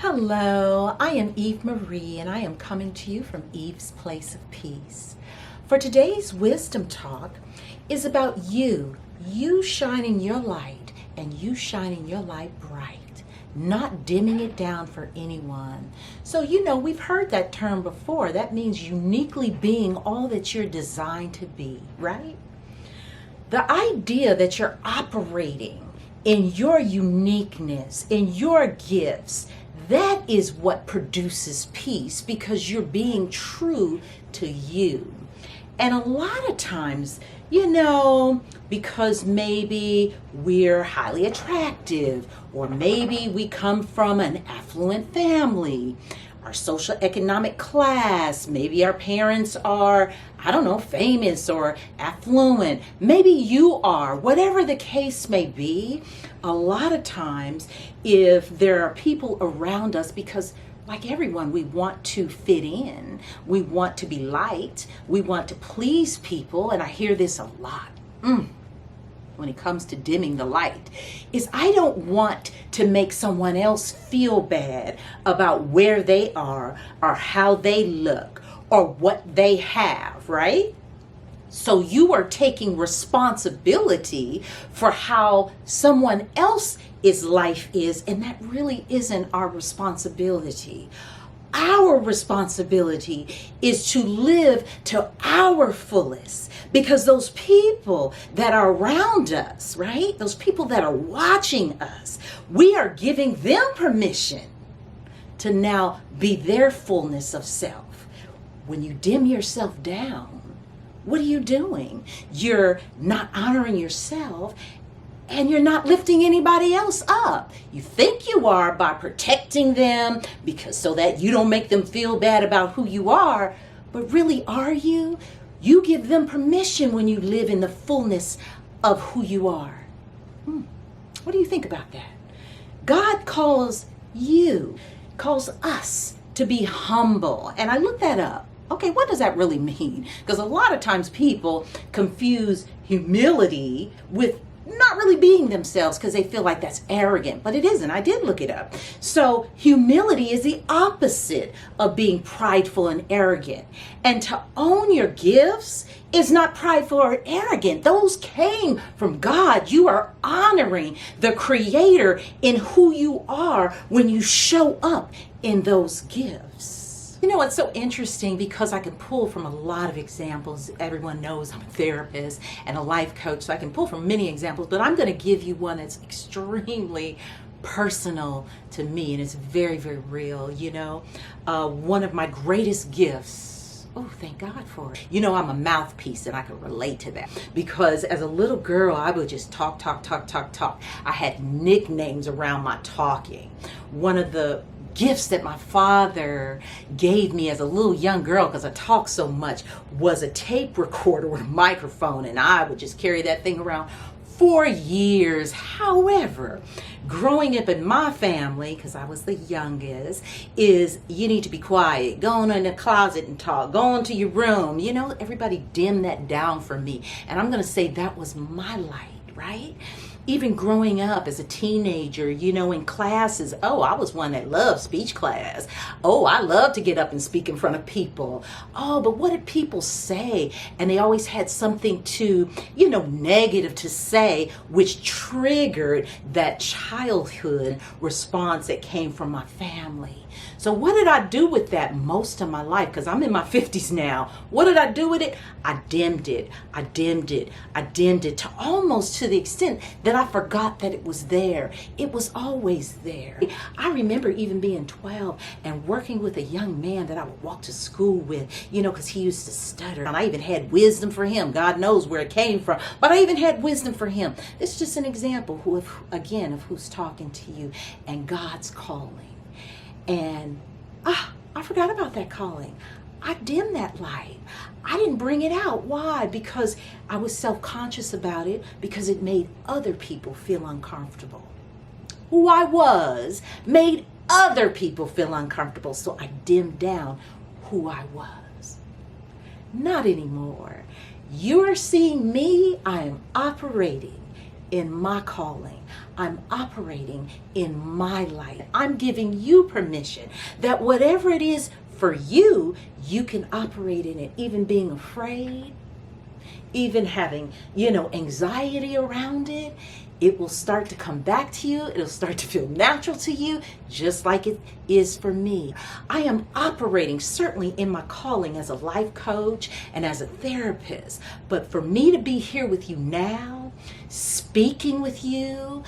Hello, I am Eve Marie and I am coming to you from Eve's Place of Peace. For today's wisdom talk is about you shining your light and you shining your light bright, not dimming it down for anyone. So we've heard that term before. That means uniquely being all that you're designed to be, right? The idea that you're operating in your uniqueness, in your gifts, that is what produces peace because you're being true to you. And a lot of times, because maybe we're highly attractive, or maybe we come from an affluent family, our social economic class, maybe our parents are, famous or affluent, maybe you are, whatever the case may be, a lot of times if there are people around us, because like everyone, we want to fit in, we want to be liked, we want to please people, and I hear this a lot. When it comes to dimming the light, is I don't want to make someone else feel bad about where they are or how they look or what they have, right? So you are taking responsibility for how someone else's life is, and that really isn't our responsibility. Our responsibility is to live to our fullest, because those people that are around us, right? Those people that are watching us, we are giving them permission to now be their fullness of self. When you dim yourself down, what are you doing? You're not honoring yourself, and you're not lifting anybody else up. You think you are by protecting them so that you don't make them feel bad about who you are, but really are you? You give them permission when you live in the fullness of who you are. What do you think about that? God calls us to be humble. And I looked that up. Okay, what does that really mean? Because a lot of times people confuse humility with not really being themselves because they feel like that's arrogant, but it isn't. I did look it up. So humility is the opposite of being prideful and arrogant. And to own your gifts is not prideful or arrogant. Those came from God. You are honoring the Creator in who you are when you show up in those gifts. It's so interesting because I can pull from a lot of examples. Everyone knows I'm a therapist and a life coach, so I can pull from many examples, but I'm going to give you one that's extremely personal to me, and it's very, very real. One of my greatest gifts, thank God for it. I'm a mouthpiece, and I can relate to that because as a little girl, I would just talk. I had nicknames around my talking. One of the gifts that my father gave me as a little young girl, because I talked so much, was a tape recorder with a microphone, and I would just carry that thing around for years. However, growing up in my family, because I was the youngest, is you need to be quiet. Go in the closet and talk. Go into your room. Everybody dimmed that down for me. And I'm going to say that was my light, right? Even growing up as a teenager, in classes, I was one that loved speech class. I love to get up and speak in front of people. But what did people say? And they always had something negative to say, which triggered that childhood response that came from my family. So what did I do with that most of my life? Because I'm in my 50s now. What did I do with it? I dimmed it to almost to the extent that I forgot that it was there. It was always there. I remember even being 12 and working with a young man that I would walk to school with, because he used to stutter. And I even had wisdom for him. God knows where it came from. But I even had wisdom for him. It's just an example of who's talking to you and God's calling. And I forgot about that calling. I dimmed that light. I didn't bring it out. Why? Because I was self-conscious about it, because it made other people feel uncomfortable. Who I was made other people feel uncomfortable, so I dimmed down who I was. Not anymore. You are seeing me. I am operating in my calling. I'm operating in my light. I'm giving you permission that whatever it is for you, you can operate in it, even being afraid, even having, anxiety around it. It will start to come back to you. It'll start to feel natural to you, just like it is for me. I am operating certainly in my calling as a life coach and as a therapist. But for me to be here with you now, speaking with you,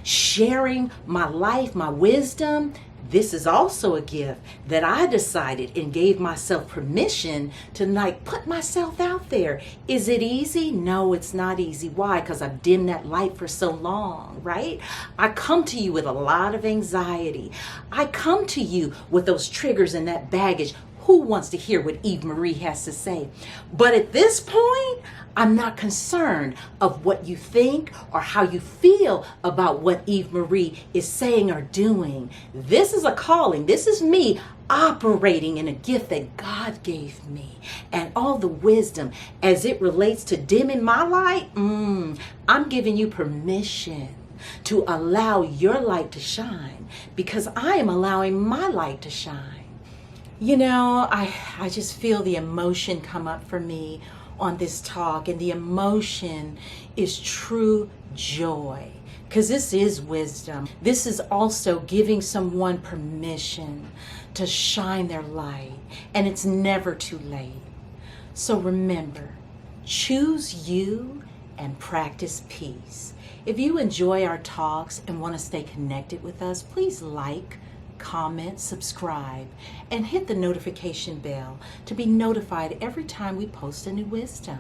sharing my life, my wisdom, this is also a gift that I decided and gave myself permission to put myself out there. Is it easy? No, it's not easy. Why? Because I've dimmed that light for so long, right? I come to you with a lot of anxiety. I come to you with those triggers and that baggage. Who wants to hear what Eve Marie has to say? But at this point, I'm not concerned of what you think or how you feel about what Eve Marie is saying or doing. This is a calling. This is me operating in a gift that God gave me, and all the wisdom as it relates to dimming my light. I'm giving you permission to allow your light to shine, because I am allowing my light to shine. I just feel the emotion come up for me on this talk, and the emotion is true joy, because this is wisdom. This is also giving someone permission to shine their light, and it's never too late. So remember, choose you and practice peace. If you enjoy our talks and want to stay connected with us, please like, comment, subscribe, and hit the notification bell to be notified every time we post a new wisdom.